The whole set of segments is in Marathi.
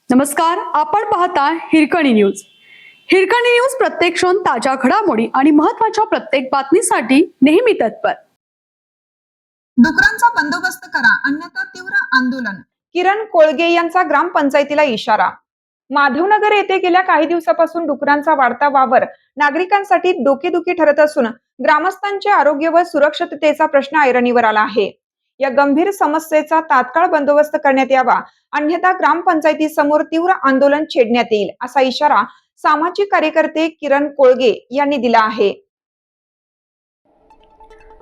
नमस्कार, आपण पाहता हिरकणी न्यूज. हिरकणी न्यूज प्रत्येक क्षण ताज्या घडामोडी आणि महत्त्वाच्या प्रत्येक बातमीसाठी नेहमी तत्पर. डुकरांचा बंदोबस्त करा अन्यथा तीव्र आंदोलन. किरण कोळगे यांचा ग्रामपंचायतीला इशारा. माधवनगर येथे गेल्या काही दिवसापासून डुकरांचा वाढता वावर नागरिकांसाठी डोकेदुखी ठरत असून ग्रामस्थांचे आरोग्य व सुरक्षिततेचा प्रश्न ऐरणीवर आला आहे. या गंभीर समस्येचा तात्काळ बंदोबस्त करण्यात यावा अन्यथा ग्रामपंचायतीसमोर तीव्र आंदोलन छेडण्यात येईल असा इशारा सामाजिक कार्यकर्ते किरण कोळगे यांनी दिला आहे.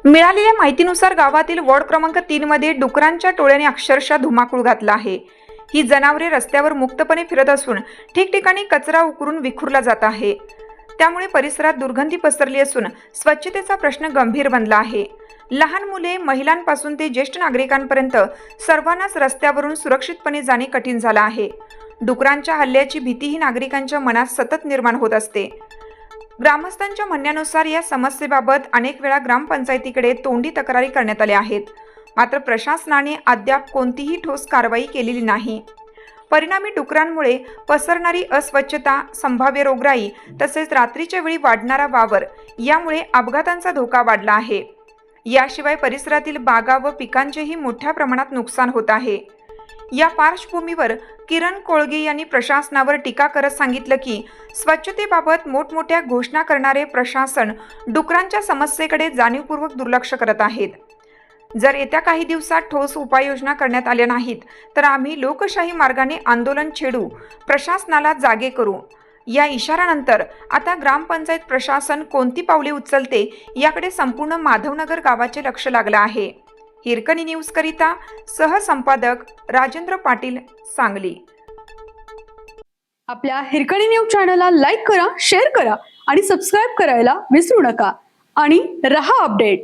मिळालेल्या माहितीनुसार गावातील वॉर्ड क्रमांक 3 मध्ये डुकरांच्या टोळ्याने अक्षरशः धुमाकूळ घातला आहे. ही जनावरे रस्त्यावर मुक्तपणे फिरत असून ठिकठिकाणी कचरा उकरून विखुरला जात आहे. त्यामुळे परिसरात दुर्गंधी पसरली असून स्वच्छतेचा प्रश्न गंभीर बनला आहे. लहान मुले, महिलांपासून ते ज्येष्ठ नागरिकांपर्यंत सर्वांनाच रस्त्यावरून सुरक्षितपणे जाणे कठीण झाले आहे. डुकरांच्या हल्ल्याची भीतीही नागरिकांच्या मनात सतत निर्माण होत असते. ग्रामस्थांच्या म्हणण्यानुसार या समस्येबाबत अनेक वेळा ग्रामपंचायतीकडे तोंडी तक्रारी करण्यात आल्या आहेत. मात्र प्रशासनाने अद्याप कोणतीही ठोस कारवाई केलेली नाही. परिणामी डुकरांमुळे पसरणारी अस्वच्छता, संभाव्य रोगराई तसेच रात्रीच्या वेळी वाढणारा वावर यामुळे अपघातांचा धोका वाढला आहे. याशिवाय परिसरातील बागा व पिकांचेही मोठ्या प्रमाणात नुकसान होत आहे. या पार्श्वभूमीवर किरण कोळगे यांनी प्रशासनावर टीका करत सांगितलं की स्वच्छतेबाबत मोठमोठ्या घोषणा करणारे प्रशासन डुकरांच्या समस्येकडे जाणीवपूर्वक दुर्लक्ष करत आहेत. जर येत्या काही दिवसात ठोस उपाययोजना करण्यात आल्या नाहीत तर आम्ही लोकशाही मार्गाने आंदोलन छेडू, प्रशासनाला जागे करू. या इशाऱ्यानंतर आता ग्रामपंचायत प्रशासन कोणती पावले उचलते याकडे संपूर्ण माधवनगर गावाचे लक्ष लागलं आहे. हिरकणी न्यूज करिता सहसंपादक राजेंद्र पाटील, सांगली. आपल्या हिरकणी न्यूज चॅनलला लाईक करा, शेअर करा आणि सबस्क्राईब करायला विसरू नका आणि रहा अपडेट.